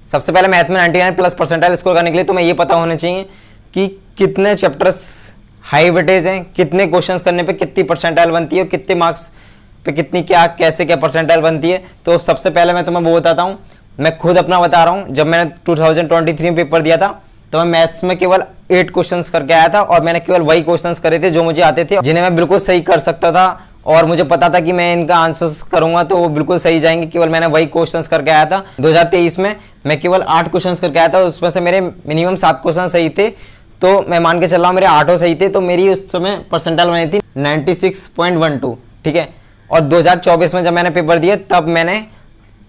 सबसे पहले मैथ में 99 प्लस परसेंटाइल स्कोर करने के लिए तुम्हें ये पता होना चाहिए कि कितने चैप्टर्स हाई वेटेज हैं, कितने क्वेश्चंस करने पे कितनी परसेंटाइल बनती है और कितने मार्क्स पे कितनी क्या कैसे क्या परसेंटाइल बनती है। तो सबसे पहले मैं तुम्हें वो बताता हूँ, मैं खुद अपना बता रहा हूँ। जब मैंने 2023 में पेपर दिया था तो मैं मैथ्स में केवल 8 क्वेश्चंस करके आया था और मैंने केवल वही क्वेश्चंस करे थे जो मुझे आते थे, जिन्हें मैं बिल्कुल सही कर सकता था और मुझे पता था कि मैं इनका आंसर्स करूंगा तो वो बिल्कुल सही जाएंगे। केवल मैंने वही क्वेश्चंस करके आया था। 2023 में मैं केवल 8 क्वेश्चंस करके आया था, उसमें से मेरे मिनिमम 7 क्वेश्चन सही थे, तो मैं मान के चल रहा हूँ मेरे 8 सही थे, तो मेरी उस समय परसेंटाइल बनी थी 96.12, ठीक है। और 2024 में जब मैंने पेपर दिया तब मैंने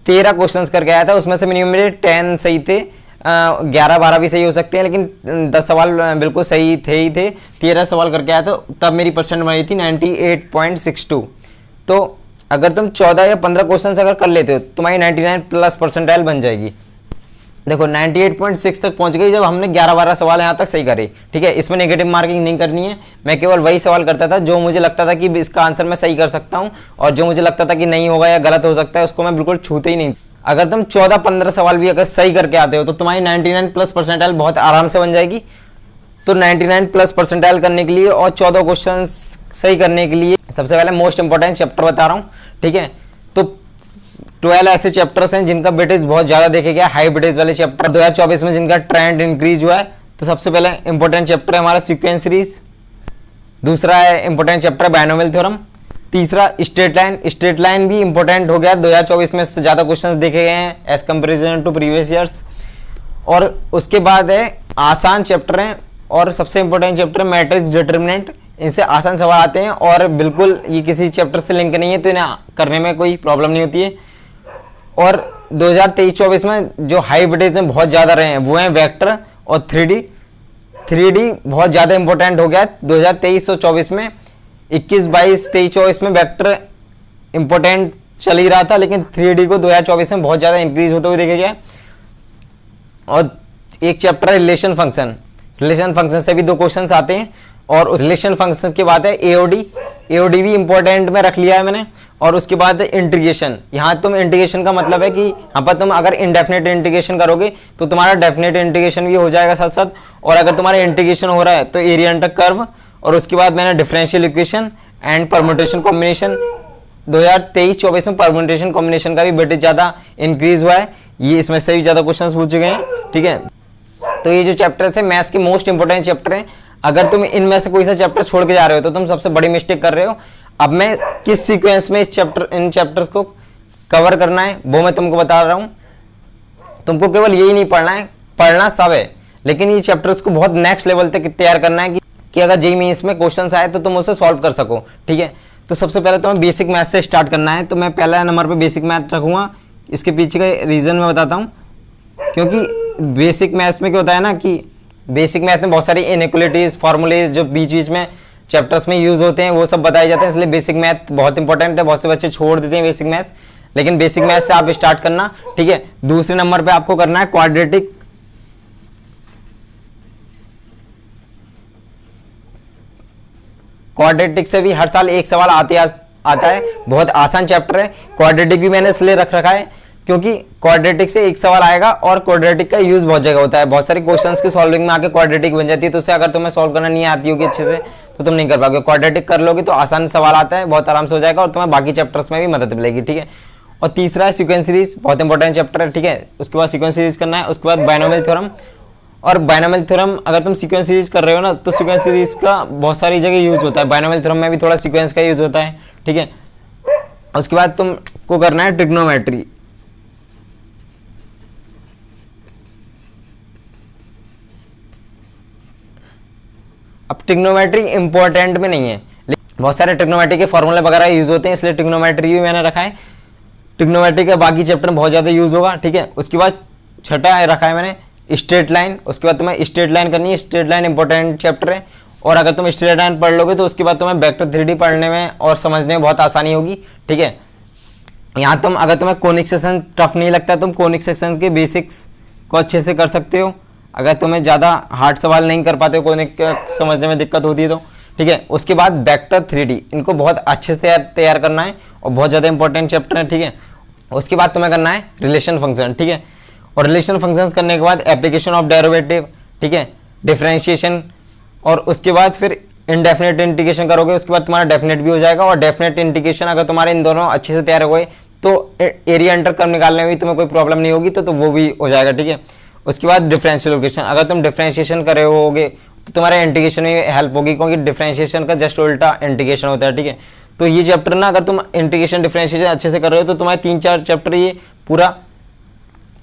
13 क्वेश्चंस करके आया था, उसमें से मिनिमम मेरे 10 सही थे, 11-12 भी सही हो सकते हैं, लेकिन 10 सवाल बिल्कुल सही थे ही थे। 13 सवाल करके आया था, तब मेरी परसेंट बनी थी 98.62। तो अगर तुम 14 या 15 क्वेश्चन अगर कर लेते हो तुम्हारी 99 प्लस परसेंटाइल बन जाएगी। देखो 98.6 तक पहुंच गई जब हमने 11-12 सवाल यहाँ तक सही करे, ठीक है। इसमें नेगेटिव मार्किंग नहीं करनी है, मैं केवल वही सवाल करता था जो मुझे लगता था कि इसका आंसर मैं सही कर सकता हूँ, और जो मुझे लगता था कि नहीं होगा या गलत हो सकता है उसको मैं बिल्कुल छूते ही नहीं। अगर तुम 14-15 सवाल भी अगर सही करके आते हो तो तुम्हारी 99 प्लस परसेंटाइल बहुत आराम से बन जाएगी। तो 99 प्लस परसेंटाइल करने के लिए और 14 क्वेश्चन सही करने के लिए सबसे पहले मोस्ट इंपॉर्टेंट चैप्टर बता रहा हूँ, ठीक है। तो 12 ऐसे चैप्टर्स हैं जिनका वेटेज बहुत ज्यादा देखे गया, हाई वेटेज वाले चैप्टर 2024 में जिनका ट्रेंड इंक्रीज हुआ है। तो सबसे पहले इंपॉर्टेंट चैप्टर है हमारा सीक्वेंस सीरीज, दूसरा है इंपॉर्टेंट चैप्टर बायनोमियल थ्योरम, तीसरा स्ट्रेट लाइन भी इंपॉर्टेंट हो गया। 2024 में इससे ज्यादा क्वेश्चंस देखे गए हैं as comparison to previous years. और उसके बाद है आसान चैप्टर हैं और सबसे इंपॉर्टेंट चैप्टर मैट्रिक्स डिटर्मिनेंट, इनसे आसान सवाल आते हैं और बिल्कुल ये किसी चैप्टर से लिंक नहीं है, तो इन्हें करने में कोई प्रॉब्लम नहीं होती है। और 2023-24 में जो हाई वेटेज में बहुत ज़्यादा रहे हैं वो हैं वेक्टर और 3D बहुत ज़्यादा इंपॉर्टेंट हो गया 2023 और 24 में। 21, 22, 23, 24 में वेक्टर इंपॉर्टेंट चल ही रहा था, लेकिन 3D को 2024 में बहुत ज़्यादा इंक्रीज होते हुए देखा गया। और एक चैप्टर है रिलेशन फंक्शन से भी 2 क्वेश्चन आते हैं, और उस रिलेशन फंक्शन के बाद है एओडी भी इंपॉर्टेंट में रख लिया है मैंने। और उसके बाद है इंटीग्रेशन। यहाँ तुम इंटीग्रेशन का मतलब है कि यहाँ पर तुम अगर इनडेफिनेट इंटीग्रेशन करोगे तो तुम्हारा डेफिनेट इंटीग्रेशन भी हो जाएगा साथ साथ। और अगर तुम्हारा इंटीग्रेशन हो रहा है तो एरिया अंडर कर्व, और उसके बाद मैंने differential equation and permutation combination. 2023-24 में परम्यूटेशन कॉम्बिनेशन का भी वेटेज ज़्यादा इंक्रीज हुआ है, ये इसमें से भी ज़्यादा क्वेश्चन पूछ गए हैं, ठीक है। तो ये जो चैप्टर्स है मैथ्स के मोस्ट इंपॉर्टेंट चैप्टर हैं। अगर तुम इनमें से कोई सा चैप्टर छोड़ के जा रहे हो तो तुम सबसे बड़ी मिस्टेक कर रहे हो। अब मैं किस सीक्वेंस में इन चैप्टर्स को कवर करना है वो मैं तुमको बता रहा हूं। तुमको केवल यही नहीं पढ़ना है, पढ़ना सब है, लेकिन ये चैप्टर्स को बहुत नेक्स्ट लेवल तक तैयार करना है कि अगर जेईई मेंस में क्वेश्चंस आए तो तुम उसे सॉल्व कर सको, ठीक है। तो सबसे पहले तुम्हें बेसिक मैथ से स्टार्ट करना है। तो मैं पहला नंबर पे बेसिक मैथ रखूंगा। इसके पीछे का रीजन मैं बताता हूँ, क्योंकि बेसिक मैथ्स में क्या होता है ना कि बेसिक मैथ में बहुत सारी इनइक्वालिटीज फॉर्मूलेज जो बीच बीच में चैप्टर्स में यूज होते हैं वो सब बताए जाते हैं, इसलिए बेसिक मैथ बहुत इंपॉर्टेंट है। बहुत से बच्चे छोड़ देते हैं बेसिक मैथ्स, लेकिन बेसिक मैथ से आप स्टार्ट करना, ठीक है। दूसरे नंबर पे आपको करना है क्वाड्रेटिक। क्वाड्रेटिक से भी हर साल एक सवाल आता है, बहुत आसान चैप्टर है। क्वाड्रेटिक भी मैंने इसलिए रख रखा है क्योंकि क्वाड्रेटिक से एक सवाल आएगा और क्वाड्रेटिक का यूज बहुत जगह होता है। बहुत सारे क्वेश्चंस की सॉल्विंग में आके क्वाड्रेटिक बन जाती है, तो उसे अगर तुम्हें सॉल्व करना नहीं आती होगी अच्छे से तो तुम नहीं कर पाओगे। क्वाड्रेटिक कर लोगे तो आसान सवाल आता है, बहुत आराम से हो जाएगा और तुम्हें बाकी चैप्टर्स में भी मदद मिलेगी, ठीक है। और तीसरा है सीक्वेंस सीरीज, बहुत इंपॉर्टेंट चैप्टर है, ठीक है। उसके बाद सीक्वेंस सीरीज करना है। उसके बाद बायनोमियल थ्योरम, और बायनोमियल थ्योरम अगर तुम सीक्वेंस सीरीज कर रहे हो ना तो सीक्वेंस सीरीज का बहुत सारी जगह यूज होता है। बायनोमियल थ्योरम में भी थोड़ा सीक्वेंस का यूज होता है, ठीक है। उसके बाद तुमको करना है ट्रिग्नोमेट्री। अब ट्रिग्नोमेट्री इंपॉर्टेंट में नहीं है, बहुत सारे ट्रिग्नोमेट्री के फॉर्मूले वगैरह यूज होते हैं, इसलिए ट्रिग्नोमेट्री भी मैंने रखा है। ट्रिग्नोमेट्री का बाकी चैप्टर बहुत ज्यादा यूज होगा, ठीक है। उसके बाद छठा रखा है मैंने स्ट्रेट लाइन। उसके बाद तुम्हें स्ट्रेट लाइन करनी है, स्ट्रेट लाइन इंपॉर्टेंट चैप्टर है। और अगर तुम स्ट्रेट लाइन पढ़ लोगे तो उसके बाद तुम्हें वेक्टर 3D पढ़ने में और समझने में बहुत आसानी होगी, ठीक है। यहाँ अगर तुम्हें कोनिक सेक्शन टफ नहीं लगता तुम कोनिक सेक्शन के बेसिक्स को अच्छे से कर सकते हो। अगर तुम्हें ज़्यादा हार्ड सवाल नहीं कर पाते हो, कोनिक समझने में दिक्कत होती है तो, ठीक है। उसके बाद वेक्टर 3D, इनको बहुत अच्छे से तैयार करना है और बहुत ज़्यादा इंपॉर्टेंट चैप्टर है, ठीक है। उसके बाद तुम्हें करना है रिलेशन फंक्शन, ठीक है। और रिलेशन फंक्शंस करने के बाद एप्लीकेशन ऑफ डेरिवेटिव, ठीक है, डिफरेंशिएशन, और उसके बाद फिर इनडेफिनेट इंटीग्रेशन करोगे, उसके बाद तुम्हारा डेफिनेट भी हो जाएगा। और डेफिनेट इंटीग्रेशन अगर तुम्हारे इन दोनों अच्छे से तैयार हो गए तो एरिया अंडर कर्व निकालने में भी तुम्हें कोई प्रॉब्लम नहीं होगी, तो वो भी हो जाएगा, ठीक है। उसके बाद डिफरेंशियल इक्वेशन, अगर तुम डिफरेंशिएशन कर रहे होगे तो तुम्हारा इंटीग्रेशन में हेल्प होगी, क्योंकि डिफरेंशिएशन का जस्ट उल्टा इंटीग्रेशन होता है, ठीक है। तो ये चैप्टर ना अगर तुम इंटीग्रेशन डिफरेंशिएशन अच्छे से कर रहे हो तो तुम्हारे 3-4 चैप्टर ये पूरा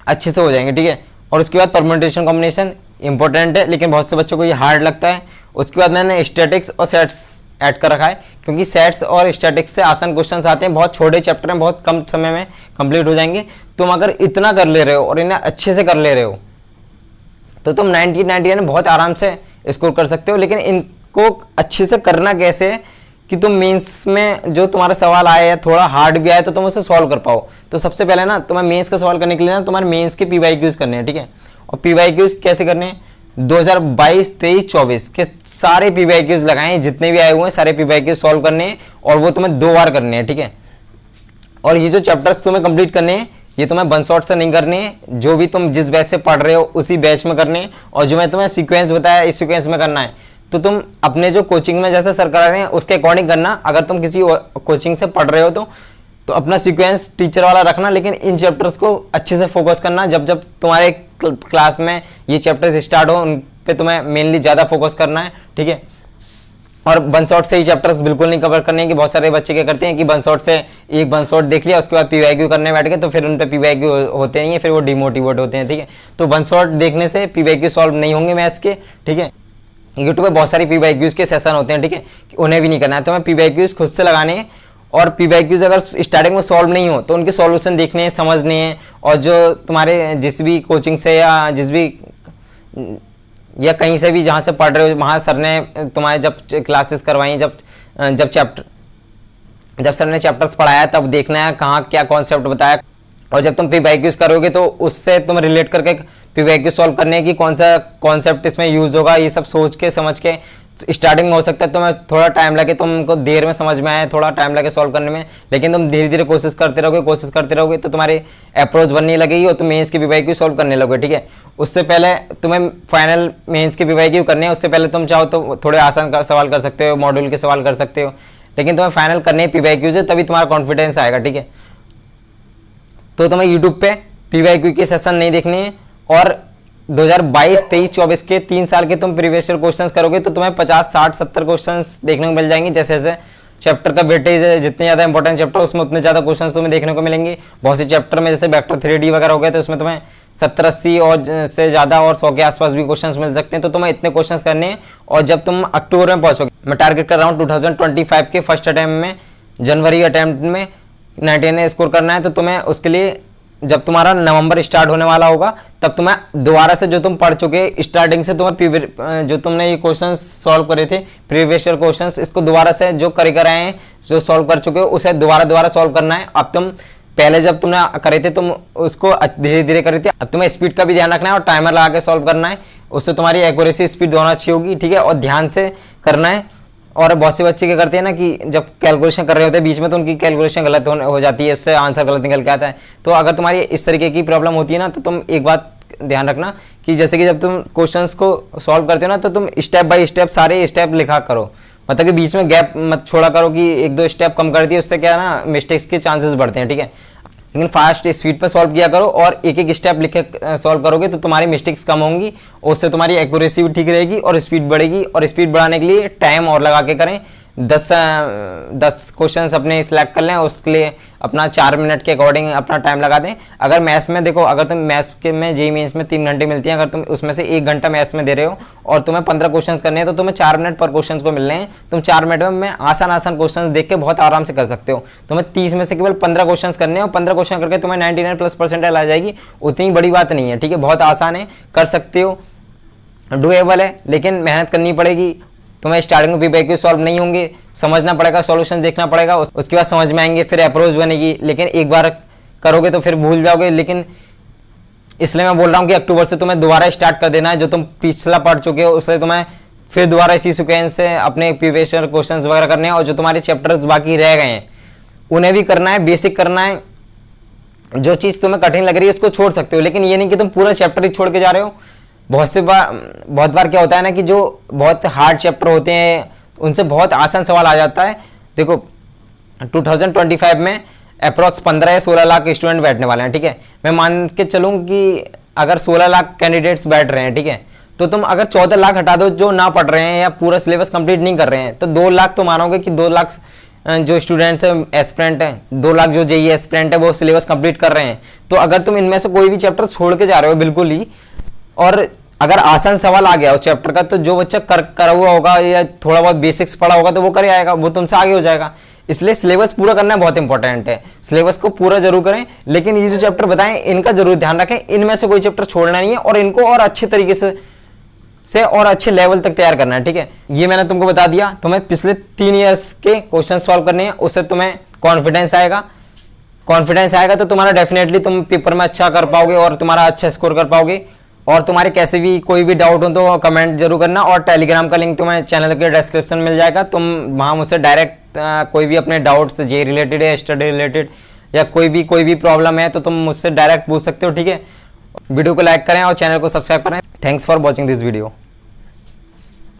अच्छे से हो जाएंगे, ठीक है। और उसके बाद परम्यूटेशन कॉम्बिनेशन इंपॉर्टेंट है, लेकिन बहुत से बच्चों को ये हार्ड लगता है। उसके बाद मैंने स्टैटिक्स और सेट्स ऐड कर रखा है, क्योंकि सेट्स और स्टैटिक्स से आसान क्वेश्चंस आते हैं, बहुत छोटे चैप्टर हैं, बहुत कम समय में कंप्लीट हो जाएंगे। तुम अगर इतना कर ले रहे हो और इन्हें अच्छे से कर ले रहे हो तो तुम 90-99 बहुत आराम से स्कोर कर सकते हो। लेकिन इनको अच्छे से करना कैसे है कि तुम मेंस में जो तुम्हारा सवाल आया है थोड़ा हार्ड भी आया तो तुम उसे सॉल्व कर पाओ। तो सबसे पहले ना तुम्हें मेंस का सवाल करने के लिए ना तुम्हारे मेंस के पीवाईक्यूज करने हैं, ठीक है। और पीवाईक्यूज कैसे करने हैं, 2022, 23, 24 के सारे पीवाईक्यूज लगाए हैं, जितने भी आए हुए हैं सारे पीवाईक्यूज सॉल्व करने हैं, और वो तुम्हें 2 बार करने हैं, ठीक है। और ये जो चैप्टर्स तुम्हें कंप्लीट करने हैं ये तुम्हें वन शॉट से नहीं करने हैं, जो भी तुम जिस बैच से पढ़ रहे हो उसी बैच में करने हैं। और जो मैं तुम्हें सीक्वेंस बताया इस सीक्वेंस में करना है। तो तुम अपने जो कोचिंग में जैसे सर करा रहे हैं उसके अकॉर्डिंग करना। अगर तुम किसी कोचिंग से पढ़ रहे हो तो अपना सीक्वेंस टीचर वाला रखना, लेकिन इन चैप्टर्स को अच्छे से फोकस करना। जब जब तुम्हारे क्लास में ये चैप्टर्स स्टार्ट हो उन पे तुम्हें मेनली ज़्यादा फोकस करना है, ठीक है। और वन शॉट से ही चैप्टर्स बिल्कुल नहीं कवर करने हैं, कि बहुत सारे बच्चे क्या करते हैं कि वन शॉट से एक वन शॉट देख लिया उसके बाद पीवाईक्यू करने बैठ गए, तो फिर उन पे पीवाईक्यू होते नहीं है, फिर वो डिमोटिवेट होते हैं, ठीक है। तो वन शॉट देखने से पीवाईक्यू सॉल्व नहीं होंगे मैथ्स के, ठीक है। यूट्यूब पे बहुत सारी पीवाईक्यूज के सेशन होते हैं, ठीक है, उन्हें भी नहीं करना है। तो मैं पीवाईक्यूज खुद से लगाने हैं, और पीवाईक्यूज अगर स्टार्टिंग में सॉल्व नहीं हो तो उनके सॉल्यूशन देखने हैं, समझने हैं। और जो तुम्हारे जिस भी कोचिंग से या जिस भी या कहीं से भी जहाँ से पढ़ रहे हो वहाँ सर ने तुम्हारे जब क्लासेस करवाई, जब सर ने चैप्टर्स पढ़ाया तब देखना है कहाँ क्या कॉन्सेप्ट बताया। और जब तुम पीवाईक्यूज करोगे तो उससे तुम रिलेट करके पीवाईक्यू सॉल्व करने की कौन सा कॉन्सेप्ट इसमें यूज होगा, ये सब सोच के समझ के स्टार्टिंग में हो सकता है तुम्हें थोड़ा टाइम लगे, तुमको देर में समझ में आए, थोड़ा टाइम लगे सॉल्व करने में। लेकिन तुम धीरे धीरे कोशिश करते रहोगे तो तुम्हारी अप्रोच बनने लगेगी और तुम मेंस की पीवाईक्यू सॉल्व करने लगोगे, ठीक है। उससे पहले तुम्हें फाइनल मेंस की पीवाईक्यू करने हैं, उससे पहले तुम चाहो तो थोड़े आसान सवाल कर सकते हो, मॉड्यूल के सवाल कर सकते हो, लेकिन तुम्हें फाइनल करने हैं पीवाईक्यू से, तभी तुम्हारा कॉन्फिडेंस आएगा, ठीक है। तो तुम्हें यूट्यूब पे पीवाईक्यू के सेशन नहीं देखने हैं, और 2022, 23, 24 के 3 साल के तुम प्रीवियस ईयर क्वेश्चंस करोगे तो तुम्हें 50, 60, 70 क्वेश्चंस देखने को मिल जाएंगे। जैसे जैसे चैप्टर का वेटेज है, जितने ज़्यादा इंपॉर्टेंट चैप्टर उसमें उतने ज़्यादा क्वेश्चंस तुम्हें देखने को मिलेंगे। बहुत से चैप्टर में जैसे वेक्टर 3D वगैरह हो गए तो उसमें तुम्हें 70-80 और से ज़्यादा और 100 के आसपास भी क्वेश्चंस मिल सकते हैं। तो तुम्हें इतने क्वेश्चंस करने हैं, और जब तुम अक्टूबर में पहुंचोगे, मैं टारगेट कर रहा हूँ 2025 के फर्स्ट अटैम्प्ट में, जनवरी अटैम्प्ट में 99 स्कोर करना है। तो तुम्हें उसके लिए जब तुम्हारा नवंबर स्टार्ट होने वाला होगा तब तुम्हें दोबारा से जो तुम पढ़ चुके स्टार्टिंग से तुम्हें जो तुमने ये क्वेश्चंस सॉल्व करे थे प्रीवियस ईयर क्वेश्चंस, इसको दोबारा से जो कर आए हैं जो सॉल्व कर चुके हो उसे दोबारा सॉल्व करना है। अब तुम पहले जब तुमने करे थे तुम उसको धीरे धीरे करे थे, अब तुम्हें स्पीड का भी ध्यान रखना है और टाइमर लगा के सॉल्व करना है। उससे तुम्हारी एक्यूरेसी स्पीड दोनों अच्छी होगी, ठीक है, और ध्यान से करना है। और बहुत से बच्चे क्या करते हैं ना कि जब कैलकुलेशन कर रहे होते हैं बीच में तो उनकी कैलकुलेशन गलत हो जाती है, उससे आंसर गलत निकल के आता है। तो अगर तुम्हारी इस तरीके की प्रॉब्लम होती है ना तो तुम एक बात ध्यान रखना कि जैसे कि जब तुम क्वेश्चंस को सॉल्व करते हो ना तो तुम स्टेप बाय स्टेप सारे स्टेप लिखा करो, मतलब कि बीच में गैप मत छोड़ा करो कि 1-2 स्टेप कम कर दिए, उससे क्या है ना मिस्टेक्स के चांसेस बढ़ते हैं, ठीक है। लेकिन फास्ट स्पीड पर सॉल्व किया करो और एक एक स्टेप लिख के सॉल्व करोगे तो तुम्हारी मिस्टेक्स कम होंगी, उससे तुम्हारी एक्यूरेसी भी ठीक रहेगी और स्पीड बढ़ेगी। और स्पीड बढ़ाने के लिए टाइम और लगा के करें, 10 क्वेश्चंस अपने सिलेक्ट कर लें, उसके लिए अपना 4 मिनट के अकॉर्डिंग अपना टाइम लगा दें। अगर मैथ्स में देखो, अगर तुम मैथ्स के में जेईई मेंस में 3 घंटे मिलती हैं, अगर तुम उसमें से 1 घंटा मैथ्स में दे रहे हो और तुम्हें 15 क्वेश्चंस करने हैं तो तुम्हें 4 मिनट पर क्वेश्चन को मिल रहे हैं। तुम 4 मिनट में आसान क्वेश्चन देख के बहुत आराम से कर सकते हो। तुम्हें 30 में से केवल 15 क्वेश्चन करने हैं और 15 क्वेश्चन करके तुम्हें 99+ परसेंटाइल आ जाएगी। उतनी बड़ी बात नहीं है, ठीक है, बहुत आसान है, कर सकते हो, डूएबल है, लेकिन मेहनत करनी पड़ेगी। तुम्हें स्टार्टिंग में पीवाईक्यू सॉल्व नहीं होंगे, समझना पड़ेगा, सॉल्यूशन देखना पड़ेगा, उसके बाद समझ में आएंगे, फिर अप्रोच बनेगी। लेकिन एक बार करोगे तो फिर भूल जाओगे। लेकिन इसलिए मैं बोल रहा हूँ कि अक्टूबर से तुम्हें दोबारा स्टार्ट कर देना है। जो तुम पिछला पढ़ चुके हो उससे तुम्हें फिर दोबारा इसी सिक्वेंस से अपने प्रीवियस ईयर क्वेश्चंस वगैरह करने हैं, और जो तुम्हारे चैप्टर्स बाकी रह गए हैं उन्हें भी करना है, बेसिक करना है। जो चीज़ तुम्हें कठिन लग रही है उसको छोड़ सकते हो, लेकिन ये नहीं कि तुम पूरा चैप्टर ही छोड़ के जा रहे हो। बहुत बार क्या होता है ना कि जो बहुत हार्ड चैप्टर होते हैं उनसे बहुत आसान सवाल आ जाता है। देखो 2025 में अप्रॉक्स 15 या 16 लाख स्टूडेंट बैठने वाले हैं, ठीक है। मैं मान के चलूँ कि अगर 16 लाख कैंडिडेट्स बैठ रहे हैं, ठीक है, तो तुम अगर 14 लाख हटा दो जो ना पढ़ रहे हैं या पूरा सिलेबस कंप्लीट नहीं कर रहे हैं, तो 2 लाख तो मानोगे कि 2 लाख जो स्टूडेंट्स हैं, एस्पिरेंट हैं, 2 लाख जो जेईई एस्पिरेंट है वो सिलेबस कंप्लीट कर रहे हैं। तो अगर तुम इनमें से कोई भी चैप्टर छोड़ के जा रहे हो बिल्कुल ही, और अगर आसान सवाल आ गया उस चैप्टर का, तो जो बच्चा करा हुआ होगा या थोड़ा बहुत बेसिक्स पढ़ा होगा तो वो कर आएगा, वो तुमसे आगे हो जाएगा। इसलिए सिलेबस पूरा करना बहुत इंपॉर्टेंट है। सिलेबस को पूरा जरूर करें, लेकिन ये जो चैप्टर बताएं इनका जरूर ध्यान रखें, इनमें से कोई चैप्टर छोड़ना नहीं है और इनको और अच्छे तरीके से और अच्छे लेवल तक तैयार करना है, ठीक है। ये मैंने तुमको बता दिया। तुम्हें पिछले 3 ईयर्स के क्वेश्चन सॉल्व करने हैं, उससे तुम्हें कॉन्फिडेंस आएगा तो तुम्हारा डेफिनेटली तुम पेपर में अच्छा कर पाओगे और तुम्हारा अच्छा स्कोर कर पाओगे। और तुम्हारे कैसे भी कोई भी डाउट हो तो कमेंट जरूर करना, और टेलीग्राम का लिंक तुम्हें चैनल के डिस्क्रिप्शन मिल जाएगा। तुम वहाँ मुझसे डायरेक्ट कोई भी अपने डाउट्स जे रिलेटेड या स्टडी रिलेटेड या कोई भी प्रॉब्लम है तो तुम मुझसे डायरेक्ट पूछ सकते हो, ठीक है। वीडियो को लाइक करें और चैनल को सब्सक्राइब करें। Thanks for watching this video.